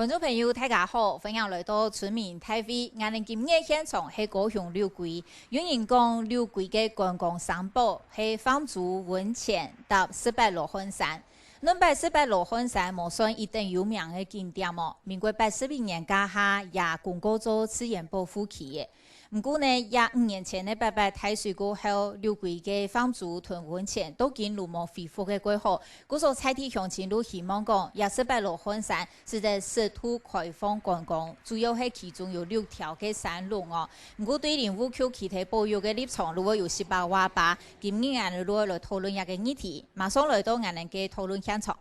观众朋友，大家好，欢迎来到村民大会。我们今日现场是高雄六龟，有人讲六龟的观光三宝是放逐温泉搭18罗汉山。恁摆18罗汉山无算一等有名的景点哦。民国81年家下也公告做自然保护区的。不过呢，25年前的拜太水过后，六龟的放逐屯温泉都经如无恢复的规划。故所采地乡亲都希望讲，18罗汉山是在适度开放观光，主要是其中有6条的山路哦。不过对林务区其他保育的立场，如果有18话8，今日我们如果来讨论一个议题，马上来到我们嘅讨论现场。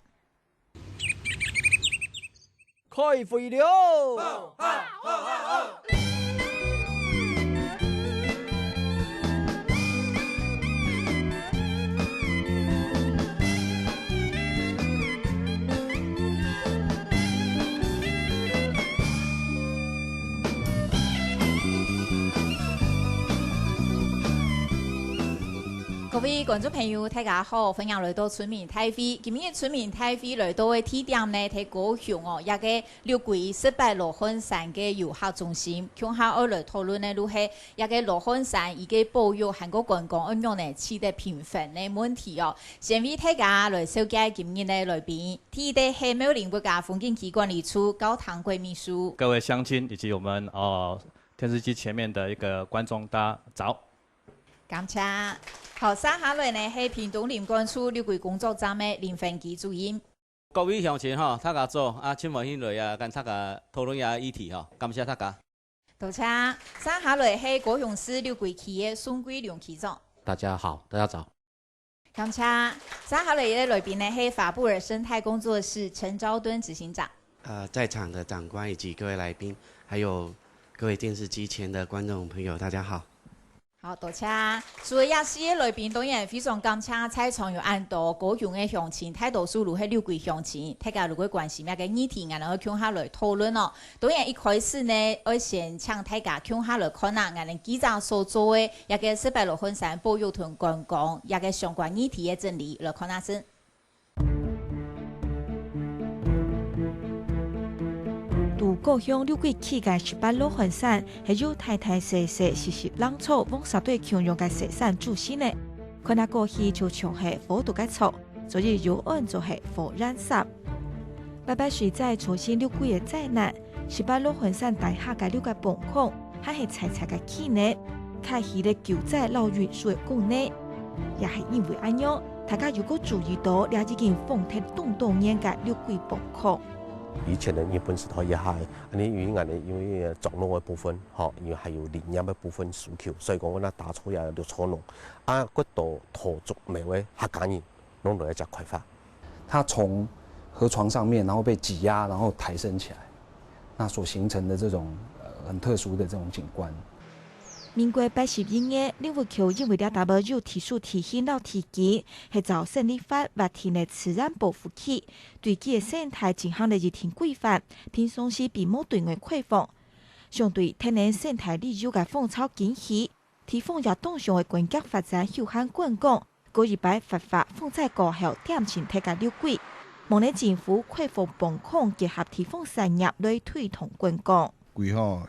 开会了！各位观众朋友，大家好，欢迎来到村民大会。今日村民大会来到的地点呢，喺高雄哦，一个六龟18罗汉山嘅游客中心。向下我来讨论呢，如系一个罗汉山伊个保育韩国观光安样呢，起得平分的问题哦。先为大家来紹介今日的來賓，第一位係苗栗國家風景區管理處高堂貴秘書。各位鄉親以及我們電視機前面的一個觀眾，大家早。感謝。好，接下來呢係屏東林管處六龜工作站的林芬基主任。各位鄉親吼，大家早啊！請問現在跟大家討論一下議題吼，感謝大家。多謝。接下來係高雄市六龜區的孫桂良區長。大家好，大家早。感謝。接下來的來賓呢係法布爾生態工作室陳昭敦執行長。在場的長官以及各位來賓，還有各位電視機前的觀眾朋友，大家好。好，多謝。所以也是嘅來賓當然非常感謝在場有按到高雄嘅鄉親，大多數都係六龜鄉親，大家如果關心咩嘅議題，我哋可以向下來討論哦。當然一開始呢，我先請大家向下來看下我哋記者所做嘅一個18羅漢山保育屯觀光一個相關議題嘅整理，來看下先。杜高雄六龜區嘅18羅漢山係有大大細細、細細浪草往沙堆強用嘅石山主線呢。佢那過去就像係火度嘅草，所以有案就係火燃燒。拜水災重新六龜嘅災難，18羅漢山大廈嘅6個崩孔，還係踩踩嘅起呢，開始咧救災老運輸嘅功能，也係因為咁樣，大家如果注意到了已經風鐵動動年嘅六龜崩孔。以前的日本石頭也係，因為撞落嘅部分，因為係有林業嘅部分需求，所以講我哋打出也就錯弄，嗰度土築沒位客家人弄到一隻開發。它從河床上面，然後被擠壓，然後抬升起來，那所形成的這種很特殊的這種景觀。民國81年，林務局因為了達有提出提醒到提及，係就勝利法劃定嘅自然保護區，對其嘅生態進行了一定規範，並從事並冇對外開放。相對天然生態利用嘅風草景氣，提供也當上嘅觀光發展有限觀光，過一擺發發風災過後點前睇嘅六龜，望你政府開放崩孔結合提供產業來推動觀光。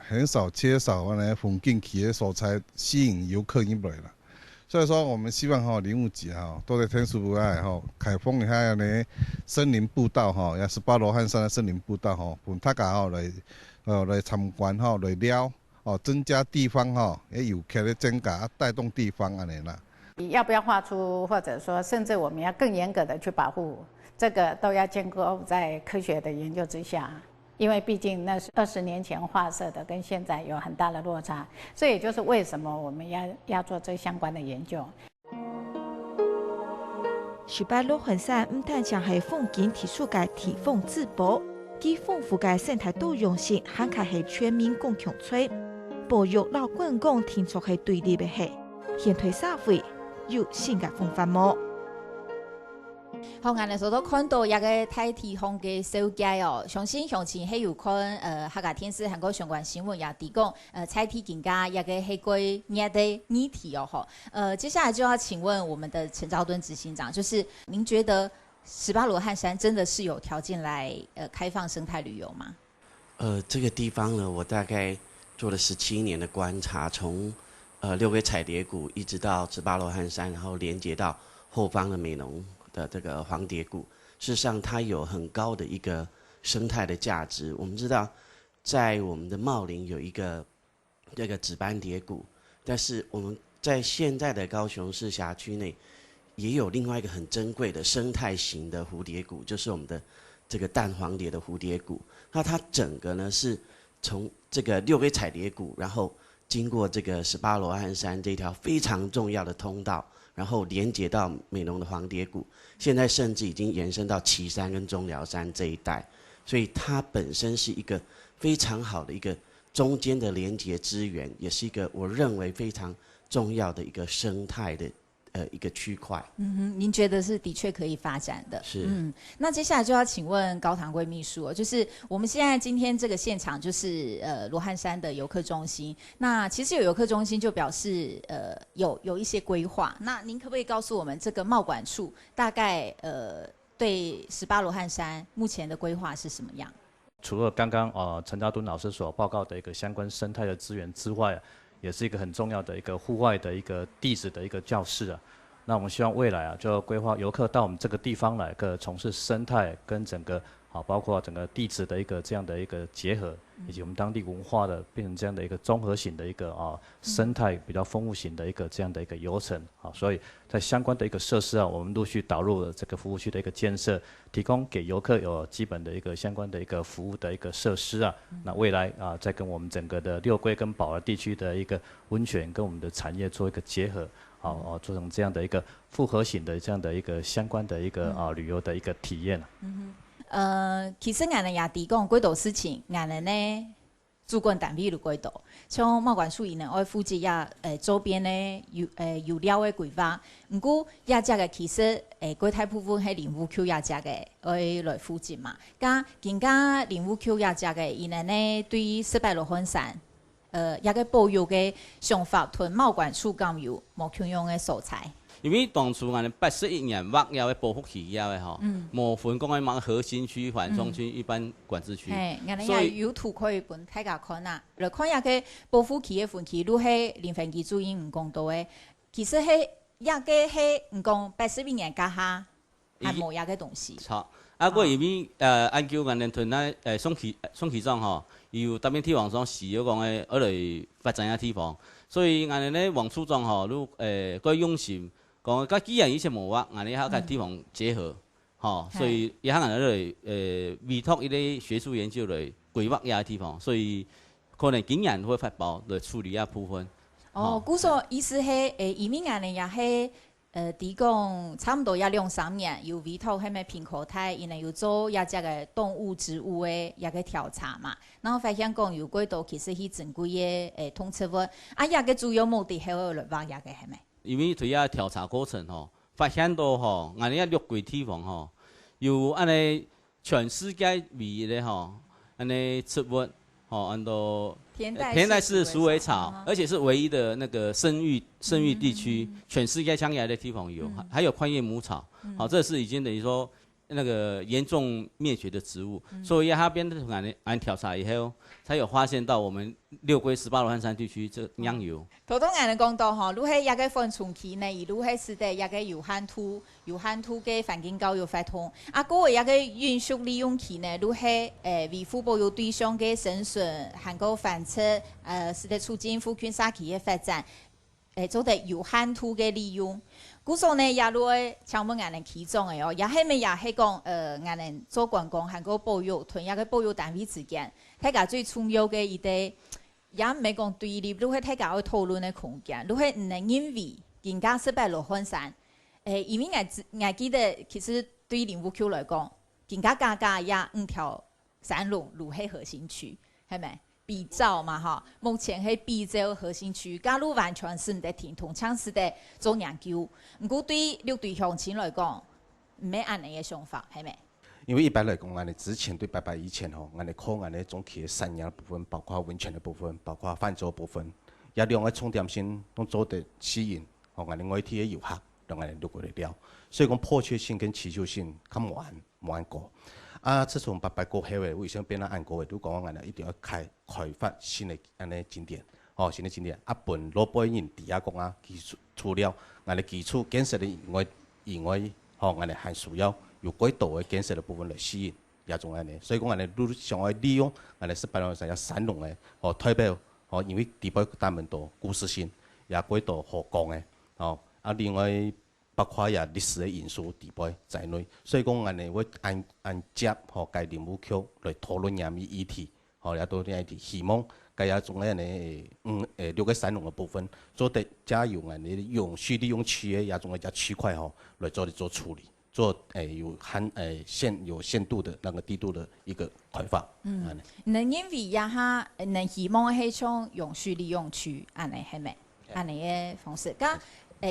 很少缺少風景區的所在，吸引遊客入來了。所以說，我們希望林務局都在天數外開放一下呢森林步道也18羅漢山的森林步道讓大家來參觀來了增加地方遊客的增加，帶動地方安尼啦。要不要畫出，或者說甚至我們要更嚴格的去保護，這個都要經過在科學的研究之下。因為畢竟那是20年前畫設的，跟現在有很大的落差，所以也就是為什麼我們要做這相關的研究。18羅漢山唔但將係風景藝術嘅提供自保，既豐富嘅生態多樣性，還係全民共享區。保育老觀光聽作係對立嘅係，現代社會有新嘅風範麼？好，我哋所都看到一個大地方嘅設計哦，相信鄉親係有看客家電視韓國相關新聞也提供採地更加一個係過熱的議題哦吼。接下來就要請問我們的陳昭敦執行長，就是您覺得18羅漢山真的是有條件來開放生態旅遊嗎？这个地方呢，我大概做了17年的观察，从六龟彩蝶谷一直到18罗汉山，然后连接到后方的美浓的这个黄蝶谷。事实上，它有很高的一个生态的价值。我们知道，在我们的茂林有一个这个紫斑蝶谷，但是我们在现在的高雄市辖区内，也有另外一个很珍贵的生态型的蝴蝶谷，就是我们的这个淡黄蝶的蝴蝶谷。那它整个呢是从这个六龟彩蝶谷，然后经过这个18罗汉山这条非常重要的通道，然后连接到美浓的黄蝶谷，现在甚至已经延伸到旗山跟中寮山这一带，所以它本身是一个非常好的一个中间的连接资源，也是一个我认为非常重要的一个生态的一个区块。您觉得是的确可以发展的。是。那接下来就要请问高堂贵秘书，就是我们现在今天这个现场就是罗汉山的游客中心。那其实有游客中心就表示有一些规划。那您可不可以告诉我们这个贸管处大概对18罗汉山目前的规划是什么样？除了刚刚陈家敦老师所报告的一个相关生态的资源之外，也是一个很重要的一个户外的一个地质的一个教室啊。那我们希望未来就规划游客到我们这个地方来，从事生态跟整个包括整个地质的一个这样的一个结合，以及我们当地文化的变成这样的一个综合型的一个生态比较丰富型的一个这样的一个游程所以在相关的一个设施我们陆续导入了这个服务区的一个建设，提供给游客有基本的一个相关的一个服务的一个设施那未来再跟我们整个的六龟跟宝儿地区的一个温泉跟我们的产业做一个结合。做成这样的一个复合型的这样的一个相关的一个旅游的一个体验其实俺们也提供几道事情，俺们呢主管单位有几道，像贸管处伊呢，我负责周边呢有料的规划。不过也只个其实国泰部分喺林务区也只个会来负责嘛。咁更加林务区也只个伊呢对18罗汉山一个保育嘅想法，同贸管处咁有冇共用嘅素材。因为当初俺81年挖了的保护区了的冇分讲嘅乜核心区、缓冲区、一般管制区。所以有图可以本大家看啊，来看下个保护区嘅分区，如喺林份基主因唔讲到嘅，其实喺一个喺唔讲81年家下系冇一个东西。错，我因为按照俺哋屯宋区长有特别地方上是要讲嘅，来发展地方，所以俺哋咧王处长佢用心讲，既然以前冇挖，俺哋喺个地方结合，所以也喺俺哋委托一啲学术研究嚟规划一地方，所以可能今年会发包来处理部分。古说意思係移民俺哋也係。提供差唔多也2-3年，有委托迄咩平口台，因为有做也只个动物、植物的一个调查嘛。然后发现讲有几多其实是正规的通测物，也个主要目的系为了挖也个系咪？因为对啊调查过程发现到俺哋6个地方有安尼全世界唯一的安尼植物按照。田代氏鼠尾草，而且是唯一的那个生育地区，全世界乡野的地方有，还有宽叶母草，这是已经等于说那个严重灭绝的植物，所以那边按调查以后，才有发现到我们六龟18罗汉山地区这样有。头先俺哋讲到如喺一个分村期呢，而如喺是的一个有限土嘅环境教育法通，嗰个一个运输利用期呢，如喺维护保育对象嘅生存，含个反测是的促进附近xã區嘅发展，做得有限土嘅利用。古時候呢，也如誒請問俺哋其中嘅也係咪也係講俺哋做觀光含個保育同一個保育單位之間，大家最重要嘅一啲。也唔係講對立，如果大家去討論嘅空間，如果唔能因為人家18羅漢山，因為我記得其實對林務區來講，人家家也5條山路係核心區，係咪？比照嘛目前係比照核心區，假如完全是唔得停，同樣是得做研究。不過對6隊鄉親來講，唔係按你嘅想法，係咪？因为一般来讲，俺哋之前对拜以前俺哋靠俺哋总体的山野部分，包括温泉的部分，包括泛舟部分，也两个充电线都做得吸引俺哋外地的游客，让俺哋入过嚟了。所以讲迫切性跟持久性较慢过。自从8摆过后的卫生变啊按过的，都讲安尼一定要开发新的安尼景点，新的景点分老百姓伫遐讲除了安尼基础建设的以外，安尼还需要有轨道的建设的部分来吸引，也种安尼，所以讲安尼愈想要利用安尼18龙山山龙的代表，因为地表单门多故事性，也轨道河港的，另外。包括也历史的因素地位在内，所以讲安尼我按接该林务局来讨论遐物议题，也都遐议题，希望该也种安尼6个山龙的部分，做得加用安尼用蓄利用区的遐种个区块来做处理，做有限度的那个低度的一个开发。能因为呀哈能希望迄种永续利用区安尼系咪？安尼的方式，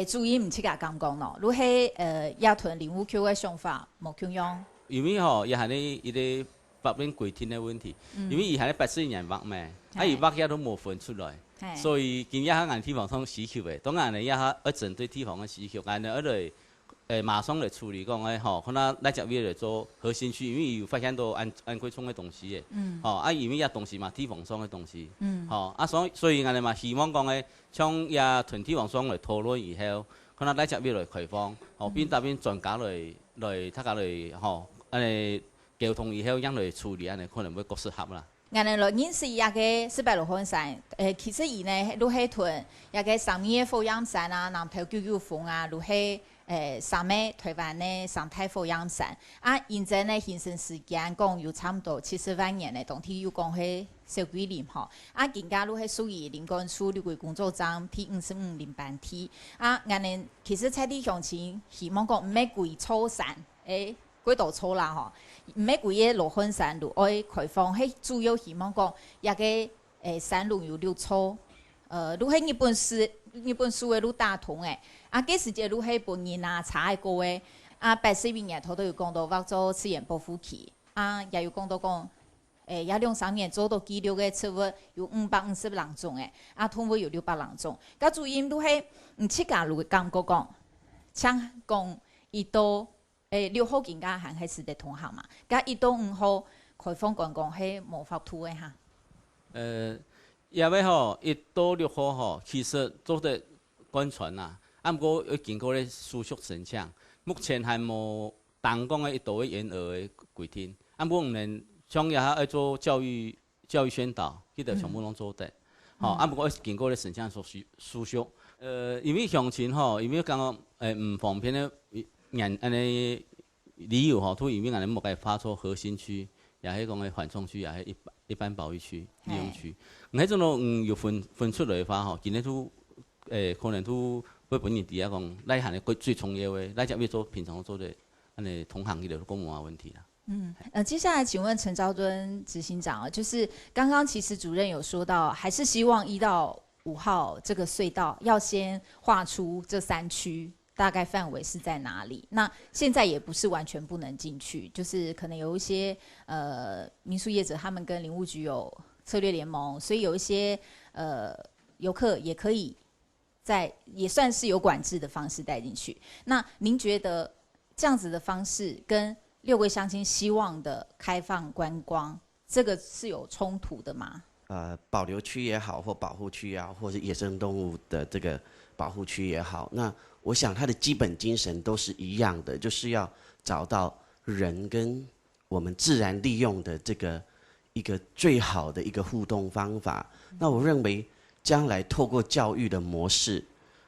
主要唔去甲讲讲咯，如迄野屯林务区的想法无共用。因为也系呢伊个法令规定的问题，因为伊系咧84年挖咩，伊挖遐都无分出来，所以今日按地方通需求的，当然呢也要针对地方的需求，按来马上来处理讲可能来这边来做核心区，因为有发现到安规冲的东西的，因为遐东西嘛地方上的东西，所以安尼嘛希望讲像遐屯地方上来讨论以后，可能来这边来开放，变那边专家来他家来安尼交通以后让来处理，安尼可能会更适合啦。安尼咯，认识遐个400多分山，其实伊呢，如迄屯遐个上面的富阳山啊，南头99峰啊，如迄上面台湾的上太富阳山现在呢形成时间讲有差不多70万年的，当天有讲迄小桂林更加如迄属于林管处绿桂工作站 T55林班梯安尼其实菜地乡亲希望讲毋免规草山轨道草啦毋免规个落粉山路爱开放，迄主要希望讲遐个山路有溜草，如迄日本书的愈大同几时节愈迄本人查的过的80年头都有讲到挖做资源保护区也有讲到讲也2-3年做到记录的植物有550人种通尾有600人种，甲主因愈迄毋七家路感觉讲，像讲伊都6号更加含迄时的同行嘛，甲1到5号开放观光迄无法度的哈。因为1到6号其实做得宣传啦，不过要经过咧书属申请，目前还无当讲的1度的员额的规定，不过唔能像也要做教育宣导，迄个全部拢做得，不过要经过咧申请书属，因为乡亲因为讲唔方便咧。安尼理由都因为安尼莫该发出核心区，也迄讲的缓冲区，也迄一般保育区、利用区。迄种咯，有分出来的话今日都可能都会本人底下讲，来行的最重要的，来这边做平常做的安尼同行业的公无问题啦。接下来请问陈昭敦执行长就是刚刚其实主任有说到，还是希望1到5号这个隧道要先划出这3区。大概范围是在哪里？那现在也不是完全不能进去，就是可能有一些民宿业者他们跟林务局有策略联盟，所以有一些游客也可以也算是有管制的方式带进去。那您觉得这样子的方式跟6位乡亲希望的开放观光，这个是有冲突的吗？保留区也好，或保护区也好，或是野生动物的这个保护区也好，那我想它的基本精神都是一样的，就是要找到人跟我们自然利用的这个一个最好的一个互动方法。那我认为将来透过教育的模式，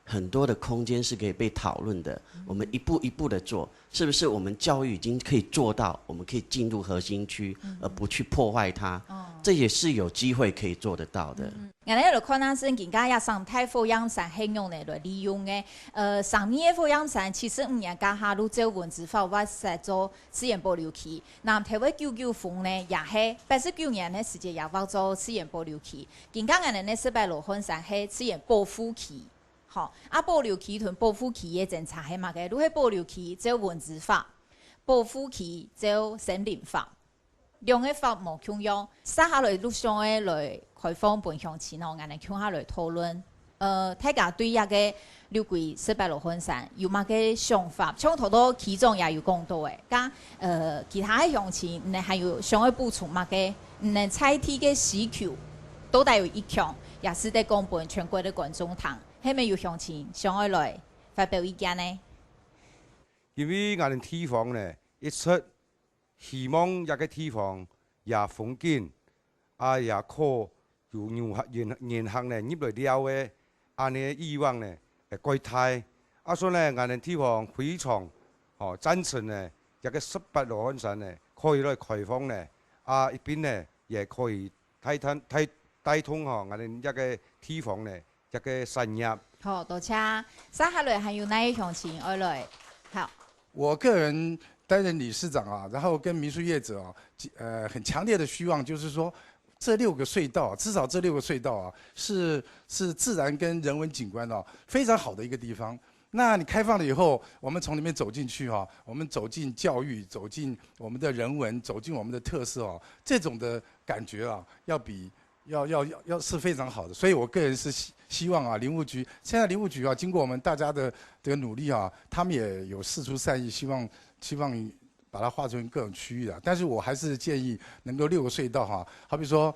很多的空间是可以被讨论的。我们一步一步的做，是不是我们教育已经可以做到，我们可以进入核心区，而不去破坏它？这也是有机会可以做得到的。原来就看咱生更加也上太富阳山很用的来利用的，上面的富阳山75年加下路做文字法，我是做资源保留区。那台湾99峰呢，也是89年的时间也挖做资源保留区。更加原来的400多分山是资源保护区。保留区同保护区的政策是嘛个？如果保留区做文字法，保护区做森林法。两个法无共用，接下来陆续的来开放本乡亲安尼向下来讨论大家对遐个六龟18罗粉山有嘛个想法？像头都其中也有讲到诶，甲其他的乡亲，还有想要补充嘛个，采体个需求都带有一项，也是在讲本全国的观众堂，下面有乡亲想要来发表意见呢？因为我们地方呢，一出希望一个地方也风景，也可有银行呢入来了的，安尼以往呢会改态，所以呢，我们地方非常赞成呢，一个18罗汉山呢可以来开放呢，一边呢也可以带通我们一个地方呢一个产业。好，多谢。接下来还有哪一乡亲要来？好。我个人担任理事长啊，然后跟民宿业者啊，很强烈的希望就是说，这6个隧道，至少这6个隧道啊，是自然跟人文景观啊非常好的一个地方。那你开放了以后，我们从里面走进去哈，我们走进教育，走进我们的人文，走进我们的特色啊，这种的感觉啊，要是非常好的。所以我个人是希望啊，林务局现在林务局啊，经过我们大家的这个努力啊，他们也有释出善意，希望把它划成各种区域的。但是我还是建议能够6个隧道哈，好比说，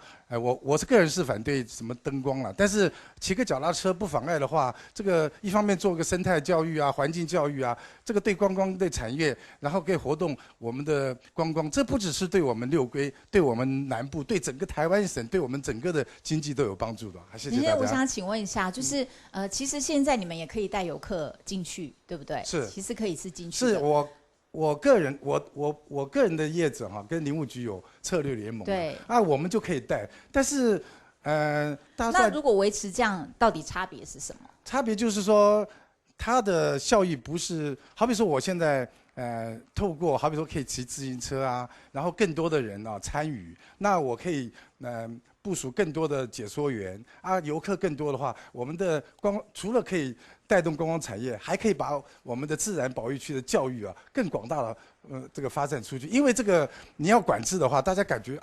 我是个人是反对什么灯光了，但是骑个脚踏车不妨碍的话，这个一方面做个生态教育啊、环境教育啊，这个对观光对产业，然后可以活动我们的观光，这不只是对我们六龟、对我们南部、对整个台湾省、对我们整个的经济都有帮助的。谢谢大家。我想请问一下，就是其实现在你们也可以带游客进去，对不对？是，其实可以是进去的。是我个人的业者哈，跟林务局有策略联盟，对，我们就可以带。但是，那如果维持这样，到底差别是什么？差别就是说，它的效益不是，好比说我现在透过好比说可以骑自行车啊，然后更多的人啊参与，那我可以部署更多的解说员游客更多的话，我们的除了可以带动观光产业，还可以把我们的自然保育区的教育更广大的这个发展出去。因为这个你要管制的话，大家感觉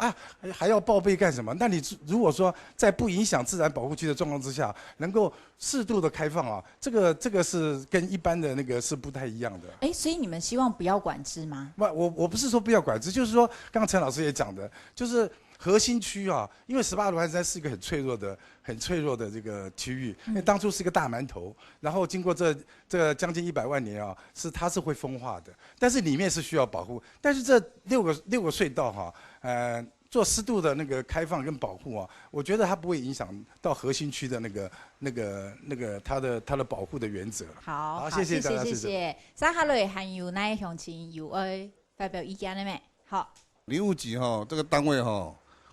还要报备干什么？那你如果说在不影响自然保护区的状况之下，能够适度的开放这个是跟一般的那个是不太一样的。所以你们希望不要管制吗？我不是说不要管制，就是说刚刚陈老师也讲的，就是核心区因为18罗汉山是一个很脆弱的这个区域，因为当初是一个大馒头，然后经过这将近100万年它是会风化的，但是里面是需要保护。但是这六个隧道做适度的那个开放跟保护我觉得它不会影响到核心区的那个它的保护的原则。好，谢谢大家，谢谢。接下来还有哪些乡亲有发表意见了没？好，林务局这个单位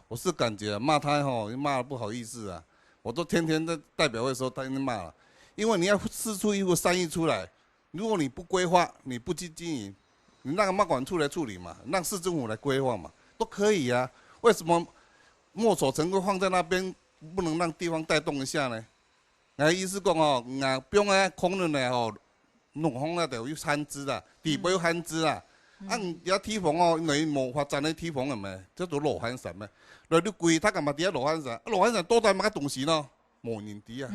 我是感觉骂他骂得不好意思啊，我都天天在代表会的时候天天骂了，因为你要释出一副善意出来，如果你不规划，你不去经营，你让贸管处来处理嘛，让市政府来规划嘛，都可以啊。为什么墨守成规放在那边，不能让地方带动一下呢？意思讲不用空了呢弄风了就有限制啦，地不有限制啦。而地方你无发展的地方咩，叫做罗汉山咩？你贵，他干嘛伫喺罗汉山？罗汉山多大乜东西咯？无人知啊。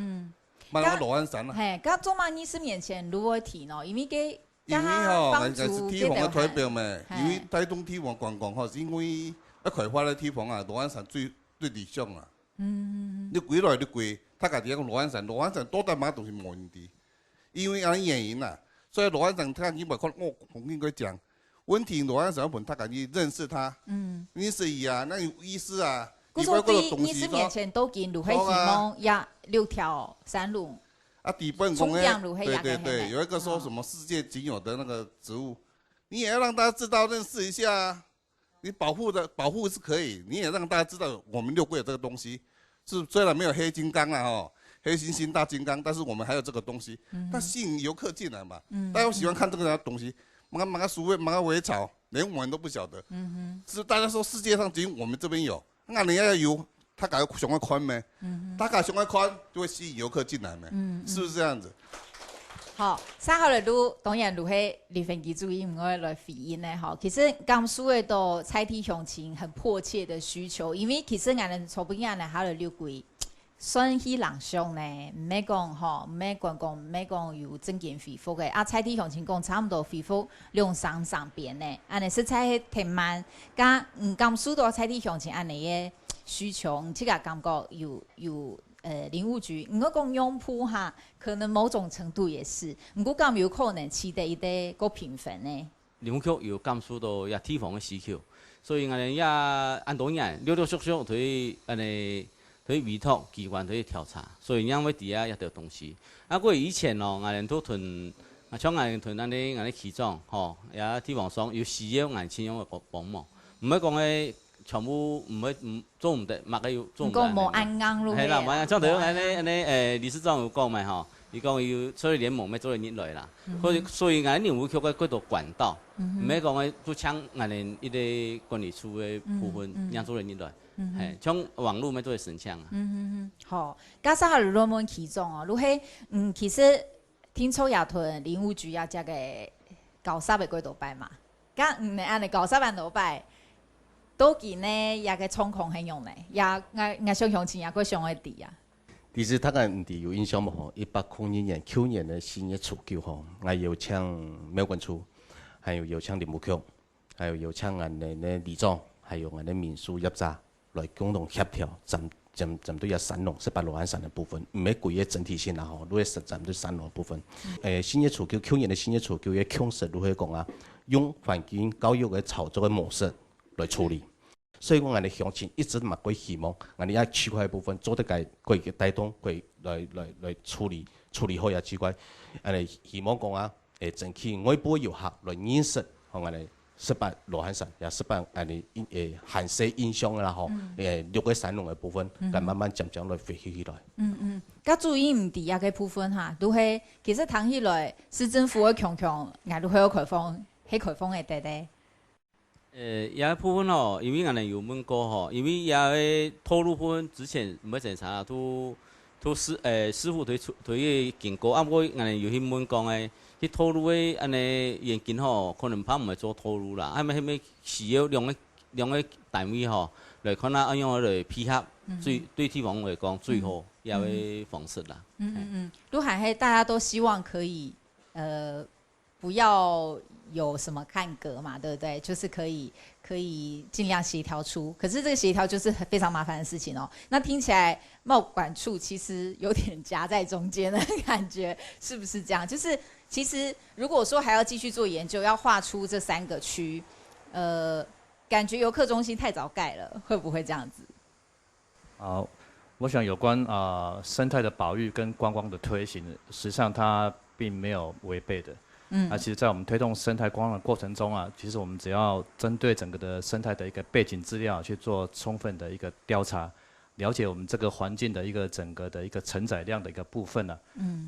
买那个罗汉山啊。刚中马尼斯面前如何提呢？因为因为是地方的代表咩？因为带动地方观光是因为一开发的地方罗汉山最理想啊。你贵来你贵，他家己讲罗汉山多大乜东西无人知，因为安尼原因啊，所以罗汉山他你咪看我应该讲。问题罗汉山本他感觉认识他，你是那有意思啊。古种你是面前都见卢黑希望呀6条山路。底本公对，有一个说什么世界仅有的那个植物，你也要让大家知道认识一下啊。你保护是可以，你也让大家知道我们六龟有这个东西，是虽然没有黑金刚黑猩猩大金刚，但是我们还有这个东西，它吸引游客进来嘛。大家喜欢看这个东西。马个树尾，马个尾草，连我们都不晓得。是大家说世界上只有我们这边有，那你要有，它改熊个宽没？它改熊个宽就会吸引游客进来没？是不是这样子？好，稍后来都当然如迄立份基主义唔爱来回应呢。其实甘肃的都采体乡亲很迫切的需求，因为其实俺们初本俺来下了6龟。算起人上呢，唔免讲吼，唔免观光，唔免讲有整件恢复的。啊，菜地向前讲差不多恢复2、3上边呢。安尼实在挺慢，甲甘许多菜地向前安尼的需求，即个感觉有林务局，如果讲用铺哈，可能某种程度也是，不过敢有可能市地一啲个平分呢？林务局有感受到也地方的需求，所以安尼也按多年陆陆续续对安尼。对委托机关对调查，所以因为底下也得东西。啊，过以前哦，我哋都囤，像我哋囤安尼起装，吼，也地方上有需要我哋请用嘅帮忙，唔係講嘅全部唔係做唔得，乜嘅要做唔得。講冇啱啱咯。係啦，冇啱，像頭安尼理事長有講咪吼，伊講要所以聯盟咪做嚟熱來啦。所以我哋林務局嘅嗰度管道，唔係講嘅都搶我哋一啲管理處嘅部分，讓做嚟熱來。像網絡咪都會神槍啊。好，加上下羅門其中哦，如迄其實聽說也屯林務局也只個搞3個幾多擺嘛，甲安尼搞3萬多擺，都見呢也個衝控很用呢，也我想向前也個上會低啊。其實大家唔知有印象冇？吼，109年去年的4月初9號，我有請苗管處，還有請林務局，還有請我哋的里長，還有我哋民宿業者。來共同協調，針對山農18羅漢山的部分，唔係規個整體性啦吼，都係針對山農的部分。新月初9，去年的新月初9嘅強勢如何講啊？用環境教育嘅操作嘅模式來處理。所以講，我哋鄉親一直嘛會希望，我哋一區塊部分做得個規嘅帶動，規來處理好一區塊。我哋希望講啊，爭取外部遊客來認識我哋。18羅漢山也18寒色影響啦吼，6個山農嘅部分，但慢慢漸來發揮起來。甲注意唔啲啊個部分哈，都係其實談起來，市政府嘅強，也都有開放嘅地地。也部分吼，因為我哋有問過吼，因為也透露部分之前唔係檢查都師傅對經過，不過我哋有去問講嘅。去透露嘅安尼現金吼，可能怕唔係做透露啦，係咪需要兩個單位吼來看下安樣來配合，對地方來講最好一個方式啦。都還係大家都希望可以不要有什麼看隔嘛，對不對？就是可以盡量協調出，可是這個協調就是非常麻煩的事情哦。那聽起來貿管處其實有點夾在中間的感覺，是不是這樣？就是其實如果說還要繼續做研究，要畫出這3個區，感覺遊客中心太早蓋了，會不會這樣子？好，我想有關生態的保育跟觀光的推行，實際上它並沒有違背的。其實在我們推動生態觀光的過程中啊，其實我們只要針對整個的生態的一個背景資料去做充分的一個調查，了解我們這個環境的一個整個的一個承載量的一個部分啊。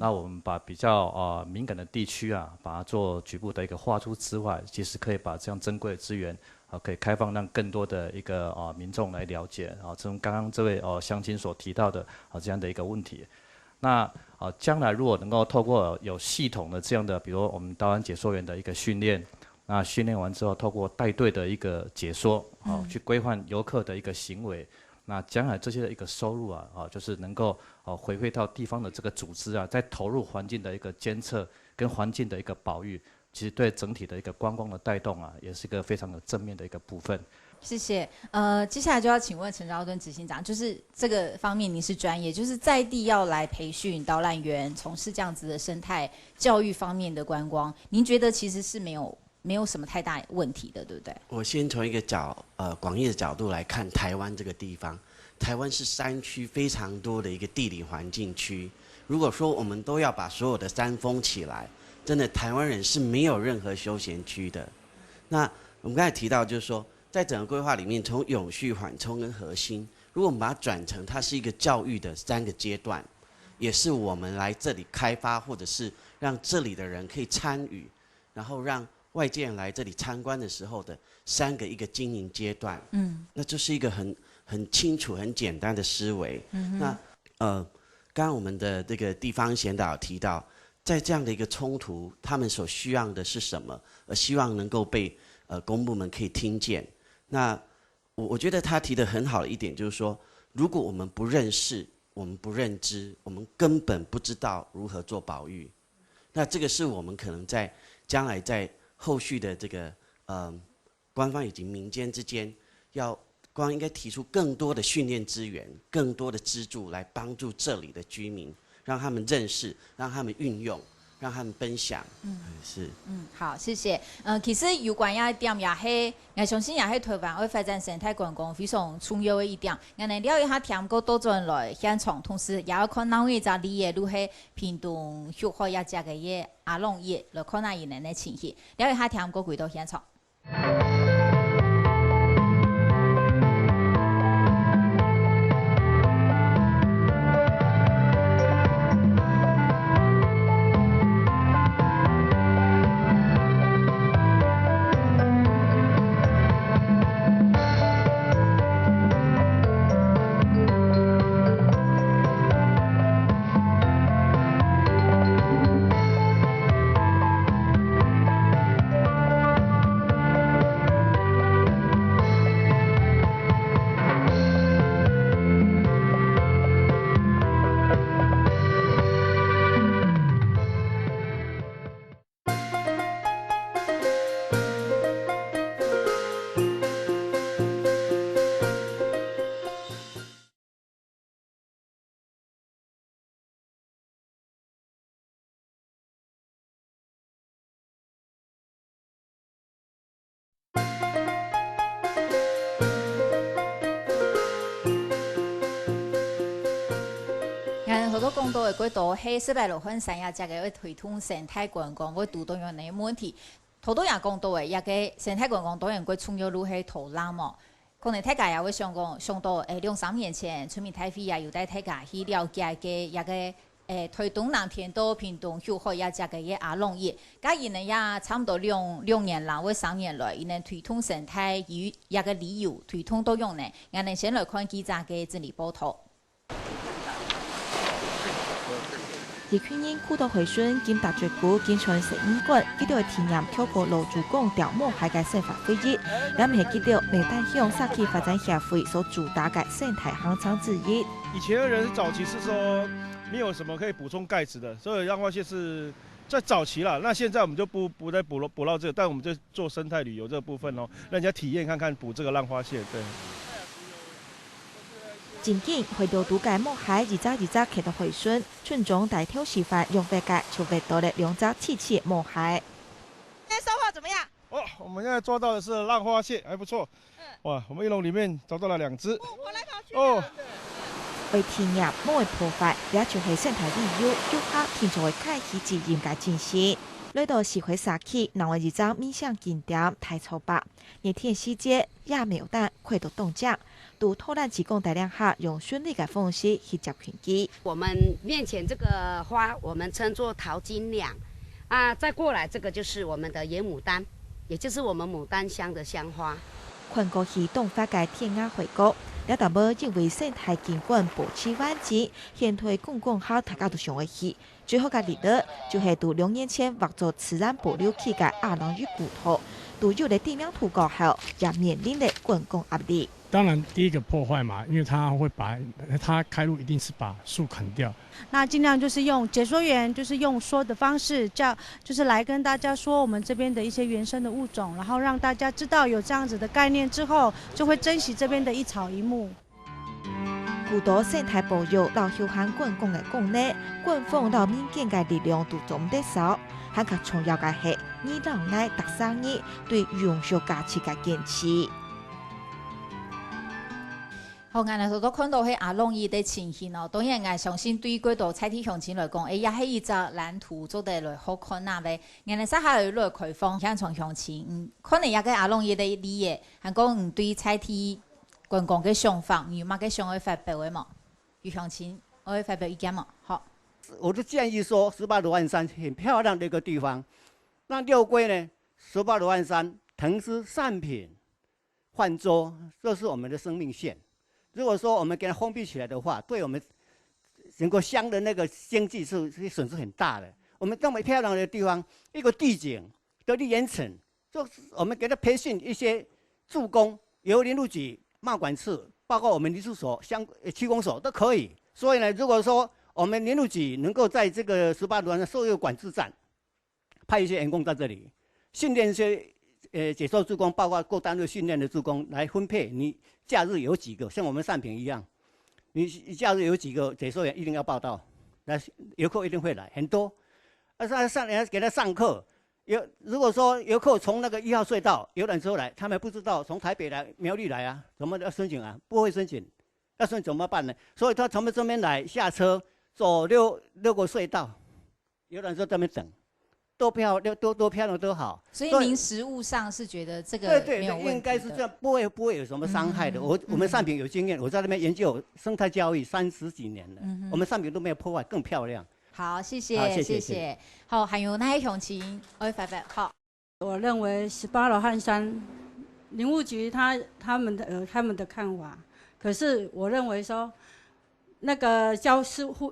那我們把比較敏感的地區啊，把它做局部的一個劃出之外，其實可以把這樣珍貴的資源可以開放讓更多的一個民眾來了解啊。從剛剛這位鄉親所提到的這樣的一個問題。那將來如果能夠透過有系統的這樣的，比如我們導覽解說員的一個訓練，那訓練完之後，透過帶隊的一個解說，去規範遊客的一個行為，那將來這些的一個收入啊，就是能夠回饋到地方的這個組織啊，在投入環境的一個監測跟環境的一個保育，其實對整體的一個觀光的帶動啊，也是一個非常有正面的一個部分。謝謝。接下來就要請問陳昭敦執行長，就是這個方面你是專業，就是在地要來培訓導覽員，從事這樣子的生態教育方面的觀光，您覺得其實是沒有什麼太大問題的，對不對？我先從一個廣義的角度來看台灣這個地方，台灣是山區非常多的一個地理環境區。如果說我們都要把所有的山封起來，真的台灣人是沒有任何休閒區的。那我們剛才提到就是說，在整個規劃裡面，從永續、緩衝跟核心，如果我們把它轉成它是一個教育的3個階段，也是我們來這裡開發，或者是讓這裡的人可以參與，然後讓外界人來這裡參觀的時候的3個一個經營階段。那就是一個很清楚、很簡單的思維。那剛剛我們的這個地方嚮導提到，在這樣的一個衝突，他們所需要的是什麼？希望能夠被公部門可以聽見。那我覺得他提得很好的一點就是說，如果我們不認識我们不认知，我们根本不知道如何做保育。那这个是我们可能在将来在后续的这个官方以及民间之间，官方应该提出更多的训练资源、更多的资助来帮助这里的居民，让他们认识，让他们运用。让他们分享，是，好，谢谢。其实有关一点也是，我相信也是台湾为发展生态观光非常重要的一点。我们了解下听过多种来现场，同时也要看哪位在里的如是屏东旭海也这个嘢阿龙业来看那伊人的情形，了解下听过几多现场。好多讲到的几多喺460分山也这个要推动生态观光，要主动用哪问题？好多人讲到的，一个生态观光当然会重要路系土壤嘛。可能大家也会想到2-3年前，村民台飞也有带大家去了解嘅一个推动南天到屏东旭海也这个嘅阿龙业，咁伊呢也差不多2年啦，或3年来，伊呢推动生态与一个旅游推动都用呢。我哋先来看记者嘅整理报道。而去年古道回顺兼大嘴股建成15馆，记到体验跳过罗竹港钓木海嘅生法会议，咱们系记到美丹乡社区发展协会所主打嘅生态行场之一。以前的人早期是说没有什么可以补充钙质的，所以浪花蟹是在早期啦。那现在我们就不再捕捞这个，但我们就做生态旅游这个部分哦，让人家体验看看捕这个浪花蟹。对。近景回到度假木海2早开到回顺，村众大挑示范用白盖就被到了2只气气木海。今天收获怎么样？哦，我们现在抓到的是浪花蟹，还不错。哇，我们一笼里面找到了2只。跑来跑去。哦。为体验木的破坏，也就是生态旅游，游客平常会开启自然嘅进行。来到石灰社区，南为2张面向景点太粗白，热天时节也没有蛋快到冻降。都偷懒提供大量客用顺利的方式去接群机。我们面前这个花，我们称作桃金两，再过来这个就是我们的野牡丹，也就是我们牡丹香的香花。全国移动发界天涯回顾，了达要认为生态景观保持完整，现推公共好大家都想会去。最好嘅例子就是到2年前划作自然保留区嘅阿朗屿古道，都有了地面图稿后，也面临的公共压力。当然，第一个破坏嘛，因为它开路一定是把树砍掉。那尽量就是用解说员，就是用说的方式就是来跟大家说我们这边的一些原生的物种，然后让大家知道有这样子的概念之后，就会珍惜这边的一草一木。古道生态保育老休闲观光的功能，官方老民间嘅力量都做唔得少。还更重要嘅係，二郎乃特生意对永续價值嘅堅持。好，我哋都看到喺阿龍伊的情形咯。當然，我相信對幾多採體鄉親來講，也係一隻藍圖做得來好看那位。我哋撒下來來開放現場鄉親，可能也個阿龍伊的理解，係講對採體觀光嘅想法，有乜嘅想要發表嘅嘛？有鄉親可以發表意見嘛？好，我就建議說，18羅漢山很漂亮的一個地方，那六龜呢，18羅漢山藤枝善品泛舟，這是我們的生命線。如果說我們給它封閉起來的話，對我們整個鄉的那個經濟是損失很大的。我們這麼漂亮的地方，一個地景得力嚴懲，就我們給它培訓一些助工，由林務局、貿管處，包括我們林試所、區公所都可以。所以呢，如果说我们林务局能够在这个18轮的兽业管制站派一些员工在这里训练一些解说志工，包括各单位训练的志工来分配。你假日有几个，像我们善品一样，你假日有几个解说员一定要报到，那游客一定会来，很多。给他上课。如果说游客从那个1号隧道游览车来，他们不知道从台北来、苗栗来啊，怎么要申请啊？不会申请，要申请怎么办呢？所以他从这边来下车，走6个隧道，游览车在那边等。多漂亮都好，所以您实务上是觉得这个对没有问题的，应该是这样，不会有什么伤害的。我们善品有经验，我在那边研究生态教育30几年了，我们善品都没有破坏，更漂亮。好，谢谢。好，还有那一种情，288好。我认为18罗汉山林务局他们的看法，可是我认为说。那个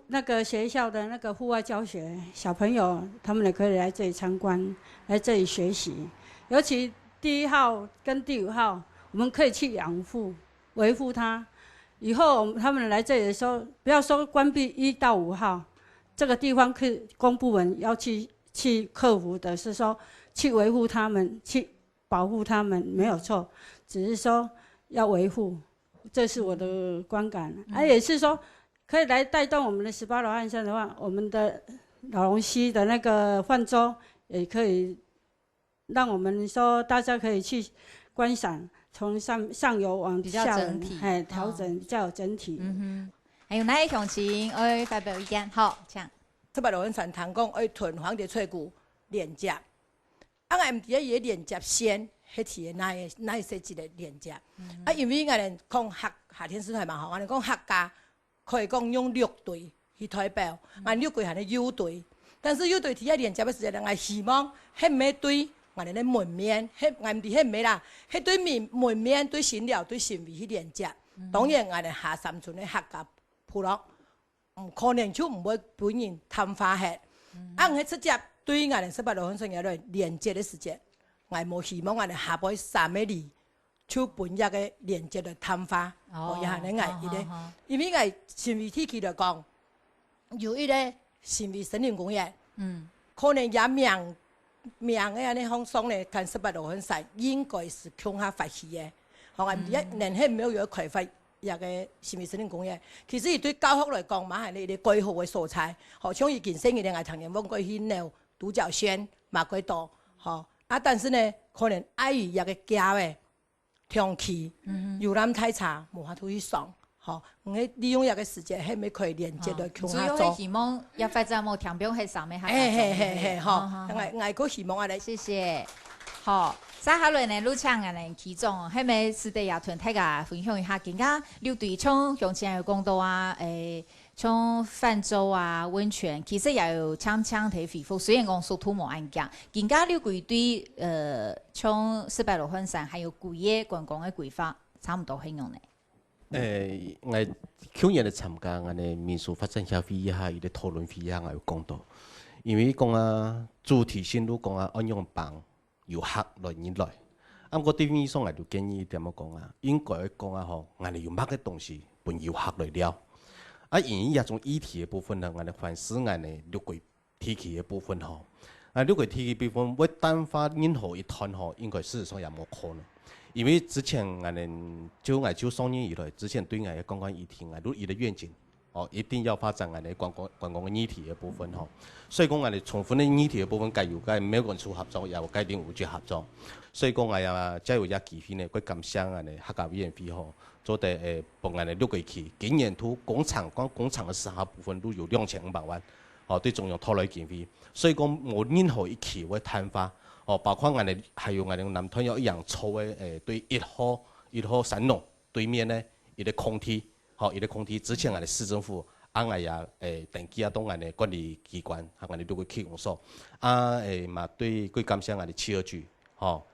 那个学校的那个户外教学，小朋友他们也可以来这里参观，来这里学习。尤其第1号跟第5号，我们可以去养护、维护它。以后他们来这里的时候，不要说关闭1到5号，这个地方公部门要去克服的是说，去维护他们，去保护他们，没有错，只是说要维护。这是我的观感，也是说可以来带动我们的18罗汉山的话，我们的老龙溪的那个泛舟也可以让我们说大家可以去观赏，从上游往下调整比较有整体。还有哪一种情发表意见？好，这样。18罗汉山谈讲要囤黄蝶翠骨连接，俺们伫伊连接线。迄次哪会设一个连接？因为俺们讲夏天师太蛮好，俺们讲客家可以讲用6队去代表，俺6队还是优队，但是优队伫遐连接的时阵，俺希望迄每队俺们的门面，俺伫迄每啦，迄对门面对新寮对新味去连接。当然，俺们下3村的客家部落，可能就唔会本人探花遐。俺迄直接对俺们18罗汉山个连接的时间。我无希望我哋下晡3个里就本日嘅连接的探花，也係你嗌伊咧，因為我新味地區嚟講，有一個新味森林公園，可能也名嘅安尼放鬆咧，看18羅漢山應該是向下發起嘅，我哋一年係沒有要開發一個新味森林公園，其實伊對教學嚟講嘛係你哋規劃嘅素材，好像以前生嘅哋曾經往過去鬧獨角仙、馬鬼島，吼。但是呢，可能礙於一個家嘅天氣，遊覽太差，無法度去上。吼，利用一個時間，係咪可以連接到向下做？主要係希望一發展冇條標係上面係。嘿，吼，我個希望啊嚟。謝謝。好，接下來呢，陸唱嘅呢，其中係咪師弟也同大家分享一下？更加六隊從向前有講到啊，從泛舟啊、溫泉，其實也有強地恢復。雖然講屬土冇按講，更加六隊對從18羅漢山還有規業觀光嘅規劃，差唔多係用呢。我去年參加我哋民俗發展協會一下，伊個討論會我有講到，因為講啊主題性都講啊安樣幫遊客來入來，我對面上我就建議點樣講啊，應該講啊吼，我哋有乜嘅東西俾遊客來了。因為一種議題嘅部分呢，我哋凡是我哋六個提起嘅部分吼，六個提起部分要單發任何一團吼，應該事實上也冇可能。因為之前我哋就3年以來，之前對我哋觀光議題，我哋嘅願景，一定要發展我哋觀光嘅議題嘅部分吼。所以講我哋重複嘅議題嘅部分，該每個人處合作，也有該定有去合作。所以講我哋再有一機會呢，佢感謝我哋客家委員會吼。做的幫我哋6個期，今年圖工廠嘅時候部分都有2500萬，對中央拖來經費，所以講冇任何一期會攤發，包括我哋還有我哋南屯有一樣粗嘅對1號山農對面呢，一個空地，一個空地之前我哋市政府按我也登記到我哋管理機關，我哋6個區公所，嘛對佢感謝我哋7號區，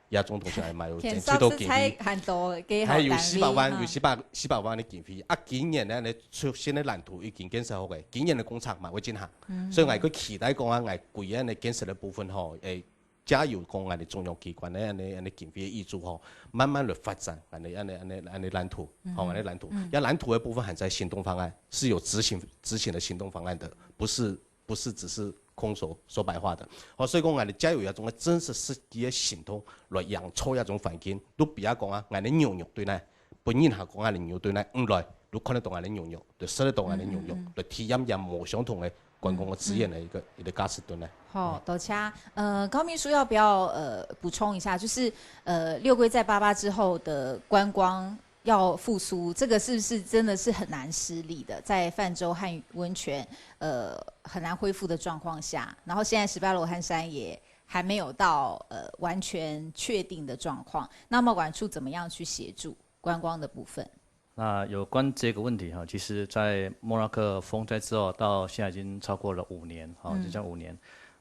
也總同時係有爭取到經費，係有400萬，有400萬的經費。今年呢，出現的藍圖已經建設好嘅，今年的工廠嘛會進行，所以我哋期待講啊，我貴嘅建設的部分吼，加油讲安尼中央机关的安尼经费的挹注吼，慢慢的发展安尼蓝图，好安尼蓝图，蓝图的部分还在行动方案，是有执行的行动方案的，不是只是空说白话的。好，所以讲安尼加油一种真实实际的行动来养出一种环境，都不要讲啊，安尼牛对呢，本人下讲安尼牛对呢，来，都看得到安尼牛，就识得到安尼牛，来体验也无相同的观光的资源的一个价值对呢。好，多谢。高秘书要不要补充一下？就是六龟在88之后的观光要复苏，这个是不是真的是很难施力的？在泛舟和温泉很难恢复的状况下，然后现在18罗汉山也还没有到完全确定的状况，那么管处怎么样去协助观光的部分？那有关这个问题哈，其实，在莫拉克风灾之后到现在已经超过了5年，哈，就这样5年。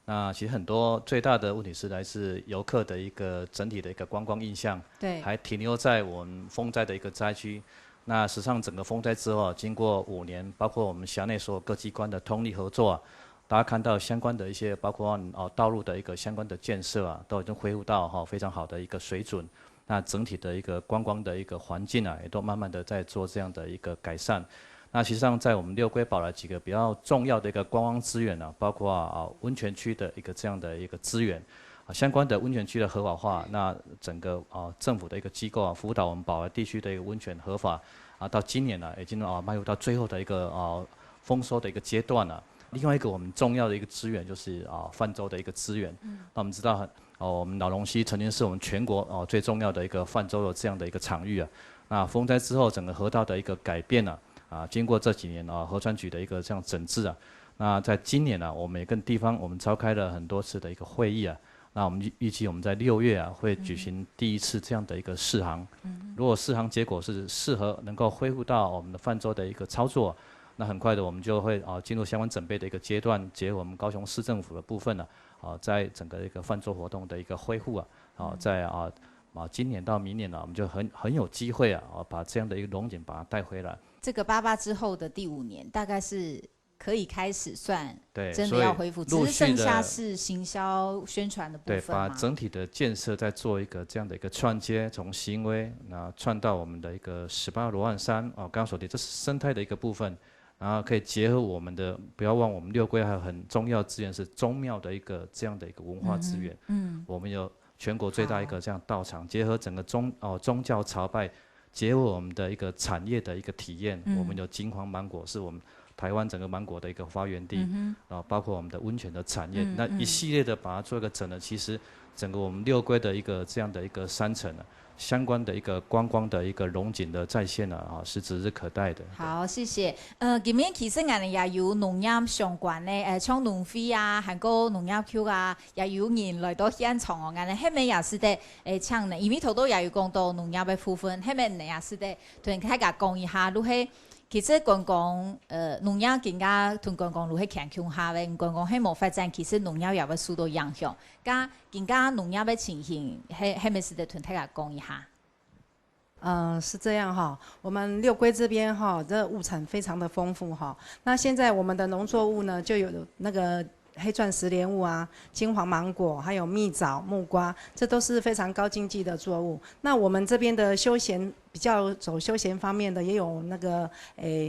那其实很多最大的问题是来自游客的一个整体的一个观光印象，对，还停留在我们风灾的一个灾区。那实际上整个风灾之后，经过5年，包括我们辖内所有各机关的通力合作啊，大家看到相关的一些包括道路的一个相关的建设啊，都已经恢复到非常好的一个水准。那整体的一个观光的一个环境啊，也都慢慢的在做这样的一个改善。那实际上在我们六龟保了几个比较重要的一个观光资源啊，包括温泉区的一个这样的一个资源，相关的温泉区的合法化，那整个政府的一个机构啊，辅导我们保了地区的一个温泉合法到今年呢，已经迈入到最后的一个丰收的一个阶段了。另外一个我们重要的一个资源就是泛舟的一个资源。那我们知道我们老龙溪曾经是我们全国最重要的一个泛舟的这样的一个场域啊。那风灾之后，整个河道的一个改变经过这几年河川局的一个这样整治啊，那在今年我们也跟地方我们召开了很多次的一个会议啊。那我们预计我们在6月会举行第1次这样的一个试航。如果试航结果是适合能够恢复到我们的泛舟的一个操作，那很快的我们就会进入相关准备的一个阶段，结合我们高雄市政府的部分呢，在整个一个泛舟活动的一个恢复在今年到明年呢，我们就很有机会把这样的一个龙井把它带回来。这个88之后的第5年，大概是可以开始算真的要恢复，只是剩下是行销宣传的部分对，把整体的建设再做一个这样的一个串接，从行为串到我们的一个18罗汉山刚刚所提，这是生态的一个部分。然后可以结合我们的，不要忘我们六龟还有很重要资源是宗庙的一个这样的一个文化资源。我们有全国最大一个这样道场，结合整个宗教朝拜，结合我们的一个产业的一个体验。我们有金黄芒果是我们台湾整个芒果的一个发源地，包括我们的温泉的产业，那一系列的把它做一个整合，其实整个我们六龟的一个这样的一个山城相关的一个观光的一个龙井的再现是指日可待的。好，谢谢。今年其实我哋也有农業相關嘅，像農會啊，韓國農業局啊，也有人來到現場我哋後面也是得請呢，因為頭都也有講到農業嘅部分，後面呢也是得同大家講一下，如係其實觀光農業更加同觀光如係強強下嘅，觀光係冇發展，其實農業也會受到影響。更加農業嘅情形，後面是得同大家講一下。是这样哈，我们六龟这边哈，这物产非常的丰富哈。那现在我们的农作物呢，就有那个黑钻石莲雾啊、金黄芒果，还有蜜枣、木瓜，这都是非常高经济的作物。那我们这边的休闲比较走休闲方面的，也有那个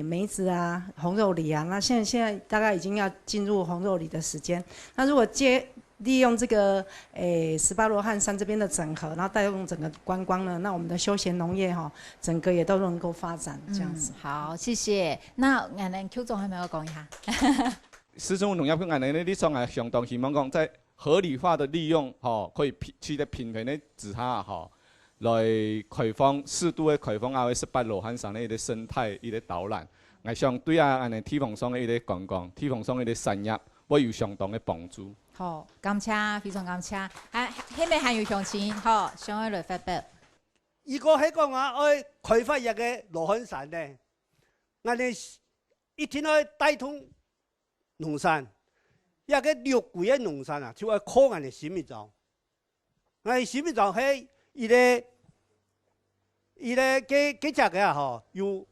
梅子啊、红肉梨啊。那现在大概已经要进入红肉梨的时间。那如果利用这个18罗汉山这边的整合，然后带动整个观光呢，那我们的休闲农业整个也都能够发展这样子。好，谢谢。那俺们 Q 总还没有讲一下。市政府农业局俺们的立场相当希望讲在合理化的利用可以取得平衡的之下来开放适度的开放18罗汉山的一个生态一个导览，我想对俺们地方上的一个观光、地方上的一个产业会有相当的帮助。好，感谢，非常感谢。后面还有鄉親，好，想要來發表。如果喺講話愛開發一個羅漢山呢，我哋一定要帶通農山，一個六龜嘅農山就係靠我哋新米莊。我哋新米莊係一個只個有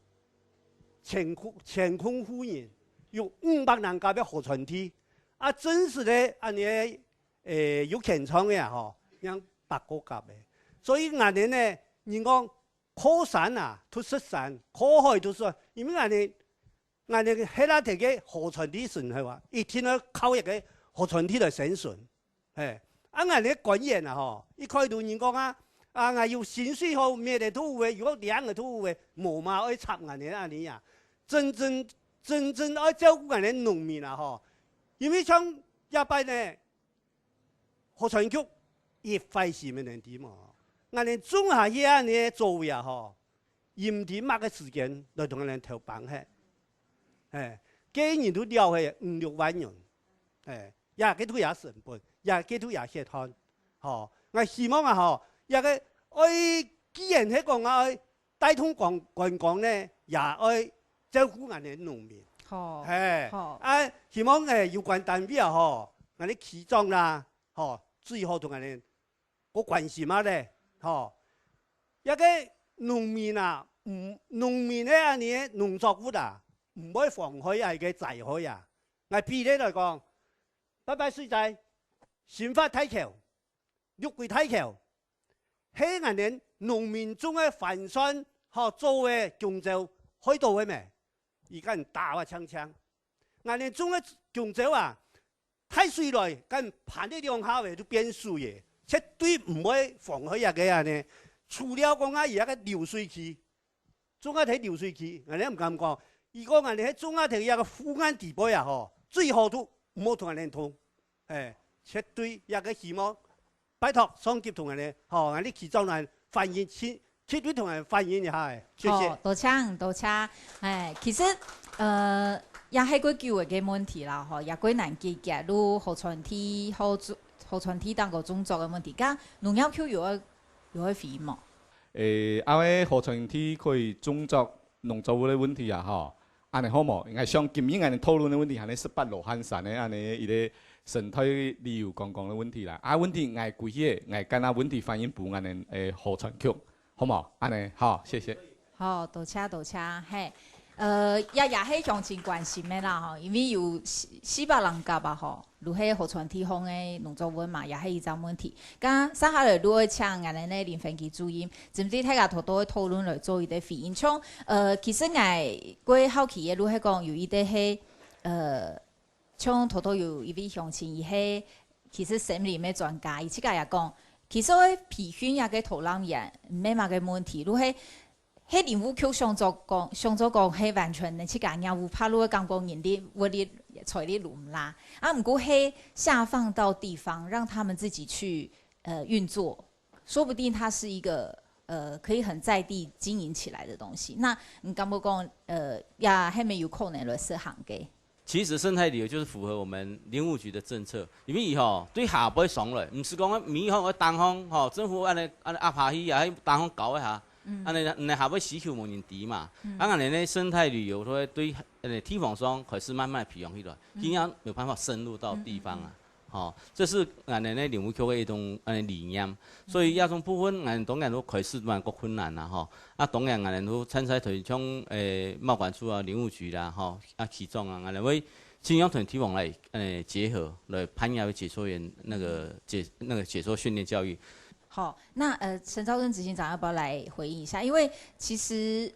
乾坤夫人，有500人家嘅河川地。真實的有钱创的吼，让白果甲的。所以俺哋呢，人讲靠山啊，出石山；靠海出水。因为俺哋迄拉摕个河川地顺系话，一天去靠一个河川地来生存。俺哋官员啊吼，一开头人讲啊，俺有薪水好，灭的土位，如果两个土位，无嘛爱插俺哋安尼啊，真正爱照顾俺哋农民啊吼，因为像一摆呢，河川局也费事咩问题嘛。俺哋种下遐安尼作为啊吼，用啲乜嘅时间来同俺哋投放嘿，几年都了去5-6万元，也几多也成本，也几多也血汗，吼。我希望啊吼，一个既然喺讲啊，带动观光呢，也爱照顾俺哋农民，好，希望有关单位啊吼，俺哋起装啦，吼，最好同俺哋个关心下咧。吼，一个农民啊，农民咧安尼农作物啊，唔可以放开系嘅栽开啊。我比例来讲，北海水灾、新发大桥、六桂大桥，喺人哋农民种嘅帆船和做嘅拱洲开到嘅咩？而家人打啊枪枪，人哋种嘅拱洲啊，太水来，跟盘啲两下嘅都变水嘅。绝对唔会放喺一个安尼，除了讲啊，而家个流水区，中亚睇流水区，人哋唔敢讲。如果人哋喺中亚睇一个富安地步啊，吼，最好都唔好同人哋通，绝对一个希望，拜托双级同人哋，吼，人哋其中人反映，绝对同人反映一下，谢谢。多谢，其实也系个旧嘅问题啦，吼，也几难解决，如河川体好做。河川体当个种作嘅问题，咁农业区有喺肥冇？个河川体可以种作农作物嘅问题啊，吼，安尼好冇？应该像今日安尼讨论嘅问题，安尼18罗汉山嘅安尼伊个生态旅游观光嘅问题啦。问题爱规个，爱干那问题反映部安尼河川局，好冇？安尼好，谢谢。好，多谢，嘿。也係相親關心的啦吼，因為有400人甲吧吼，如迄河川體方的農作物嘛，也係一個問題。咁接下來如果請我哋呢林芬琪主任，甚至大家多多討論來做一啲回應。像其實我過好奇嘅，如果講有一啲係像多多有一位鄉親，伊係其實森林嘅專家，伊自家也講，其實培訓也個土壤也沒乜個問題，如果迄林務局上咗講，係完全呢，去個業務拍落講工人哋我哋財力唔啦。唔過係下放到地方，讓他們自己去運作，說不定它是一個可以很在地經營起來的東西。那你敢冇講也係咪有可能來實行嘅？其實生態旅遊就是符合我們林務局的政策，因為伊吼對下不會爽嘞，唔是講米吼個東方吼政府安尼壓下去，也喺東方搞一下。安尼下尾市區無人知嘛，安尼咧生態旅遊都對地方上開始慢慢培養起來，盡量有辦法深入到地方啊，吼，這是安尼咧林務局嘅一種安尼理念，所以亞種部分安當然都開始蠻個困難啦，吼，當然安尼都參賽團像貿管處啊、林務局啦，吼，其中啊安尼會盡量同地方來結合，來攀岩解說員那個解說訓練教育。好，那陳昭敦執行長要不要來回應一下？因為其實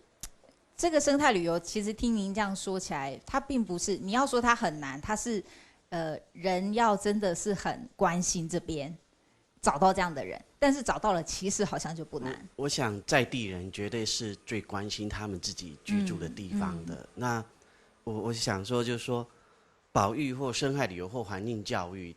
這個生態旅遊，其實聽您這樣說起來，它並不是你要說它很難，它是人要真的是很關心這邊，找到這樣的人，但是找到了，其實好像就不難。我想在地人絕對是最關心他們自己居住的地方的。那我想說，就是說保育或生態旅遊或環境教育，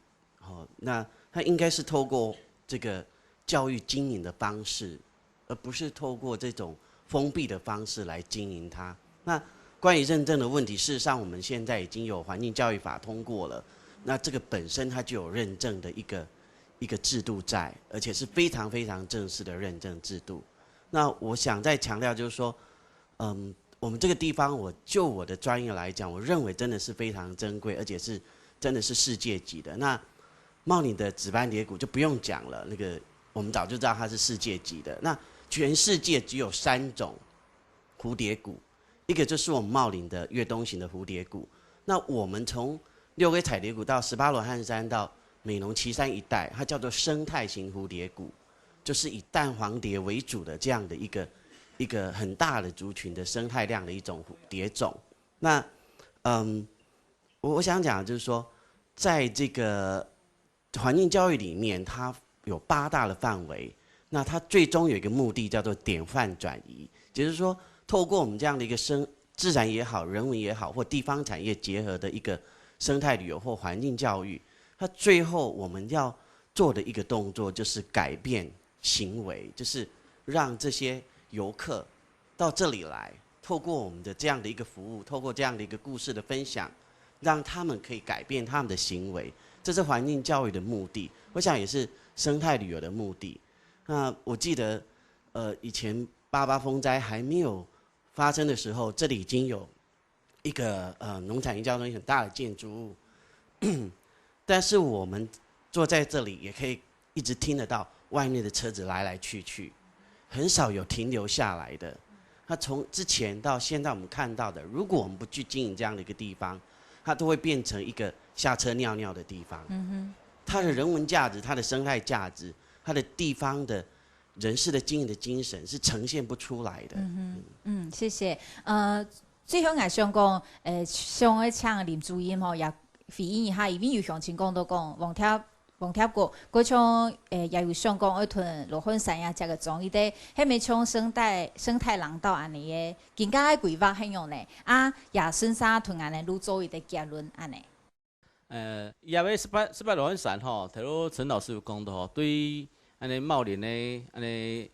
那它應該是透過這個教育經營的方式，而不是透過這種封閉的方式來經營它。那關於認證的問題，事實上我們現在已經有環境教育法通過了，那這個本身它就有認證的一個制度在，而且是非常非常正式的認證制度。那我想再強調就是說，我們這個地方，就我的專業來講，我認為真的是非常珍貴，而且是真的是世界級的。那茂林的紫斑蝶谷就不用講了，那個我們早就知道它是世界級的。那全世界只有3種蝴蝶谷，一個就是我們茂林的越冬型的蝴蝶谷。那我們從6尾彩蝶谷到18羅漢山到美浓旗山一带，它叫做生态型蝴蝶谷，就是以蛋黄蝶为主的这样的一个很大的族群的生态量的一种蝶种。那我想讲就是说，在这个环境教育里面，它有8大的范围。那它最终有一个目的叫做典范转移，就是说，透过我们这样的一个自然也好、人文也好，或地方产业结合的一个生态旅游或环境教育，它最后我们要做的一个动作就是改变行为，就是让这些游客到这里来，透过我们的这样的一个服务，透过这样的一个故事的分享，让他们可以改变他们的行为，这是环境教育的目的，我想也是生态旅游的目的。那我记得，以前88风灾还没有发生的时候，这里已经有一个农产营交中心很大的建筑物，但是我们坐在这里也可以一直听得到外面的车子来来去去，很少有停留下来的。那从之前到现在我们看到的，如果我们不去经营这样的一个地方，它都会变成一个下车尿尿的地方。它的人文价值、它的生态价值、它的地方的人事的经营的精神是呈现不出来的。谢谢。最后我想讲，想要请林主任吼，也回应一下，因为有乡亲讲到讲黄贴过，嗰像也有想讲要屯罗粉山呀，这个种伊哋，迄咪像生态廊道安尼嘅，更加嘅规划很用呢。也顺沙屯安尼路做伊的结论安尼。也为18罗粉山吼，头路陈老师有讲到吼，对安尼茂林的安尼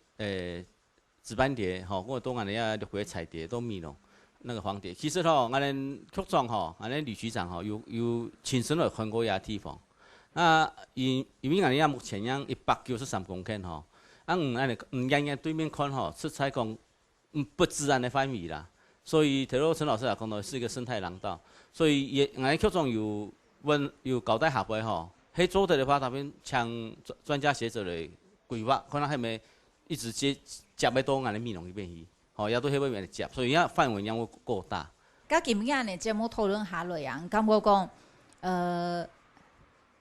紫斑蝶吼，我都安尼啊绿龟彩蝶都美容。那个黄蝶，其实吼，俺们局长吼，俺们吕局长吼，有亲身来看过遐地方。因为俺们目前样193公顷吼，俺们对面看吼，出采讲不自然的范围啦。所以头路陈老师也讲到是一个生态廊道，所以也俺们局长有交代下辈吼，迄做的话，他们请专家学者来规划，看能系咪一直接要到俺们美容那边去。哦，也都迄方面接，所以遐范围也会够大。甲今日呢节目讨论下来啊，感觉讲，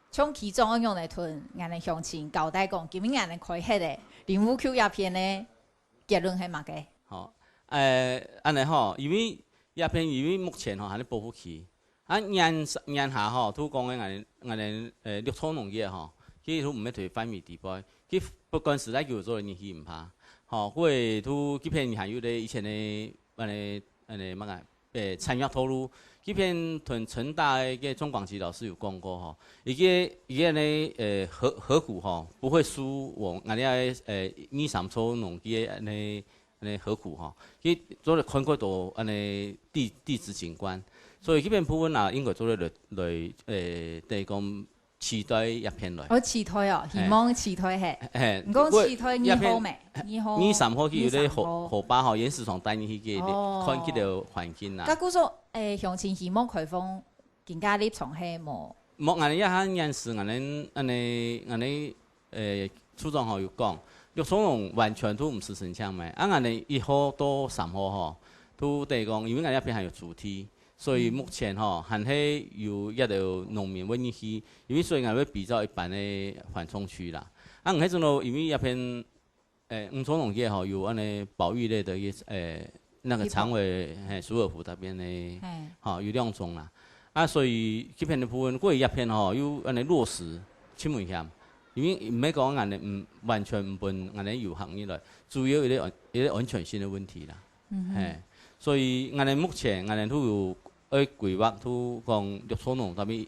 从其中用来屯俺的乡亲交代讲，今日俺的开迄个林务区鸦片的结论系嘛个？好，安尼吼，因为鸦片因为目前吼还咧保护期，年下吼，都讲的俺的绿草农业吼，佢都唔要退范围地步，佢不管是在叫做人去唔怕。吼，或者都这片还有咧以前的安尼乜个产业投入，这片屯成大个中广吉老师有讲过吼，伊个呢河谷吼不会输我俺哋2-3处农机安尼河谷吼，佢做了看过到安尼地质景观，所以这片部分啊应该做了等于讲。期待一片来。期待哦，希望期待係。唔講期待2號咩？2號。3號去有啲河壩吼，岩石床帶你去嘅，看佢條環境啦。咁故說鄉親希望開放更加啲從係冇。冇，我哋一下岩石，我哋處長吼有講，綠草農完全都唔是城鄉咩？我哋1號到3號吼，都等於講，因為我哋一邊還有主題。所以目前吼，還係有一條農民揾去，因為所以我會比較一般的緩衝區啦。迄陣咯，因為一片農村農業吼有安尼保育類的那個長尾蘇爾湖那邊的，吼有2種啦。所以這片的部分，過一片吼有安尼落實真危險，因為唔係講安尼唔完全唔分安尼遊行以來，主要一個安全性的問題啦。所以安尼目前安尼都有。規劃都講綠草農特別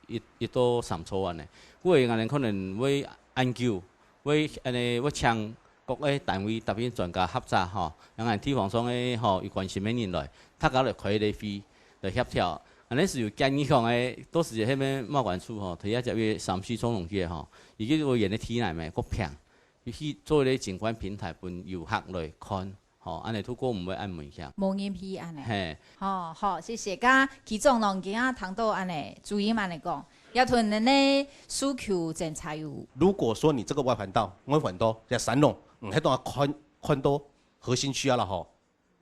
一到3處安尼，我哋可能會研究，會安尼會請各個單位特別專家合作吼，讓地方上嘅吼有關心嘅人來，大家來開啲會來協調。安尼是有建議講嘅，到時迄邊貿管處吼，睇下就要3-4種農業吼，而家個人嘅體內面個平，去做啲景觀平台俾遊客來看。吼，安尼都過唔會按門向。無人批安尼。嘿。好，謝謝。甲其中儂今仔談到安尼，主任安尼講，要屯人的需求政策有。如果說你這個外環道在山農，迄段看到核心區啦吼，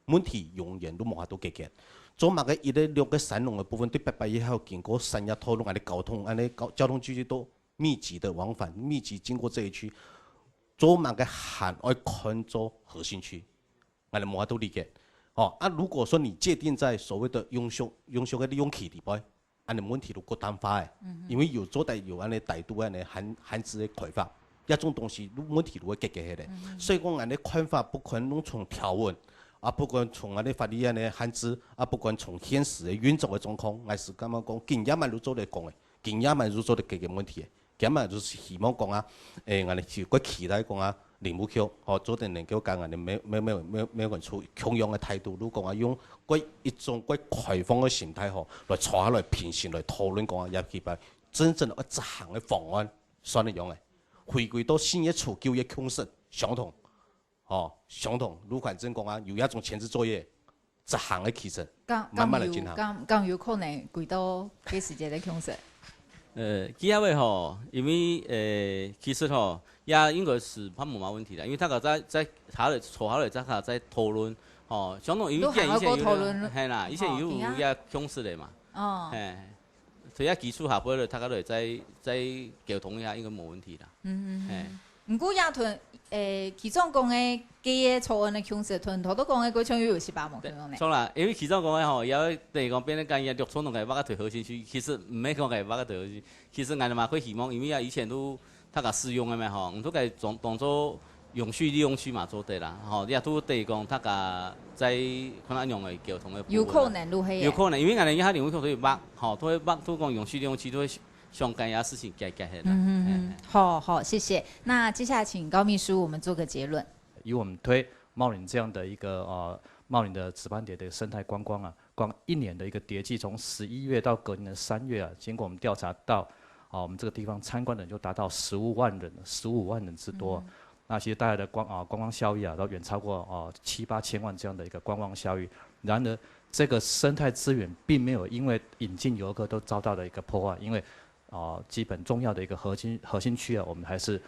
問題永遠都無法度解決。做乜嘅伊咧6個山農嘅部分，對881號經過山野道路安尼交通，安尼交通區都密集的往返，密集经过这一区，做满个喊爱看做核心区，俺哋冇法度理解。哦啊，如果说你界定在所谓的永续嘅用期里边，安尼问题就过淡化诶，因为有做有安尼大度安尼限制嘅开发，一种东西问题就会解决起来。所以讲安尼看法不管侬从条文。啊，不管从安尼法律安尼限制，啊，不管从现实的运作的状况，还是感觉讲，尽也蛮如做来讲的，尽也蛮如做来解决问题的，今嘛就是希望讲啊，安尼是我期待讲啊，林务局哦，做定能够讲安尼没人出同样的态度，如讲啊，用一种开放的形态吼，来坐下来平行来讨论讲啊，也期盼真正的执行的方案，算得用的，回归到新一处就业空室相同。哦，相同，如反正讲啊，有一种前置作业，执行的起程，慢慢来进行。咁有可能几多几时间的控制？基下位吼，因为其实吼也应该是没嘛问题的，因为他个在坐下来在讨论，哦，相同因为以前有，系啦，以前有也控制的嘛，哦，所以基础下尾了，他个来再沟通一下，应该冇问题啦。唔过也屯其中讲的基嘅草案的控制，屯头都讲的嗰种有18毛咁样咧。错啦，因为其中讲的吼，有第二讲变咧讲也陆冲同个挖个退核心区，其实唔免讲个挖个退核心区，其实俺嘛可以希望，因为啊以前都他个使用的嘛吼，唔都个当做永续利用区嘛做对啦，吼，也都第二讲他个在可能用的交通的。有可能如系。有可能，因为俺哋一下领域都会挖，吼，都会挖都讲永续利用区都会。相关呀事情解决的。好，谢谢。那接下来请高秘书我们做个结论。以我们推茂林这样的一个茂林的紫斑蝶的生态观光啊，光1年的一个叠季，从11月到隔年的3月啊，经过我们调查到，我们这个地方参观的人就达到15万人之多。那其实带来的观光效益啊，都远超过7、8千万这样的一个观光效益。然而，这个生态资源并没有因为引进游客都遭到了一个破坏，因为基本重要的一个核心区啊，我们还是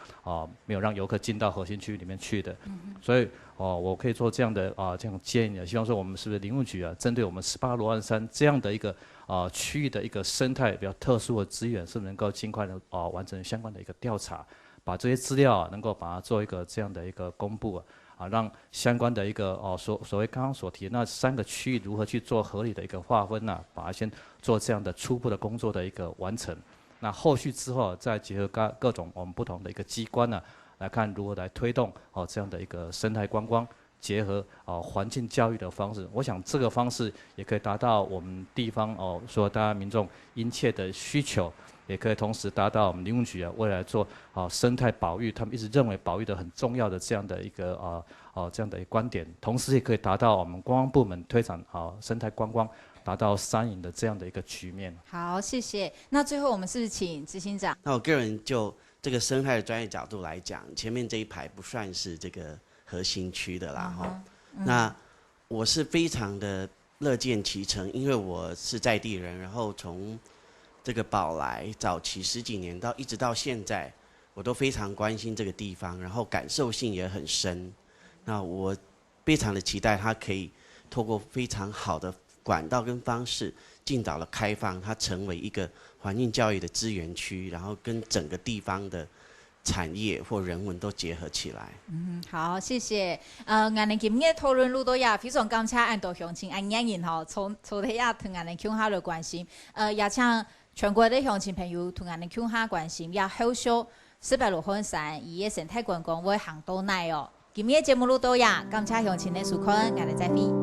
没有让游客进到核心区里面去的。所以我可以做这样的这样建议，希望说我们是不是林务局啊，针对我们18罗汉山这样的一个区域的一个生态比较特殊的资源，是能够尽快的完成相关的一个调查，把这些资料能够把它做一个这样的一个公布让相关的一个所谓刚刚所提的那3个区域如何去做合理的一个划分把它先做这样的初步的工作的一个完成。那后续之后再结合各种我们不同的一个机关来看如何来推动这样的一个生态观光，结合环境教育的方式，我想这个方式也可以达到我们地方说大家民众殷切的需求，也可以同时达到我们林务局未来做生态保育，他们一直认为保育的很重要的这样的一个这样的一个观点，同时也可以达到我们观光部门推展生态观光。达到3赢的这样的一个局面。好，谢谢。那最后我们是不是请执行长？那我个人就这个生态的专业角度来讲，前面这一排不算是这个核心区的啦那我是非常的乐见其成，因为我是在地人，然后从这个宝来早期10几年一直到现在，我都非常关心这个地方，然后感受性也很深。那我非常的期待它可以透过非常好的管道跟方式，尽早的开放，它成为一个环境教育的资源区，然后跟整个地方的产业或人文都结合起来。好，谢谢。俺哋今日讨论路都也非常感谢俺到乡亲俺人从头也同俺哋乡下来关心，也请全国的乡亲朋友同俺哋乡下关心，也后续18罗汉山伊嘅生态观光会行到哪今日节目路都也感谢乡亲的收看，俺哋再会。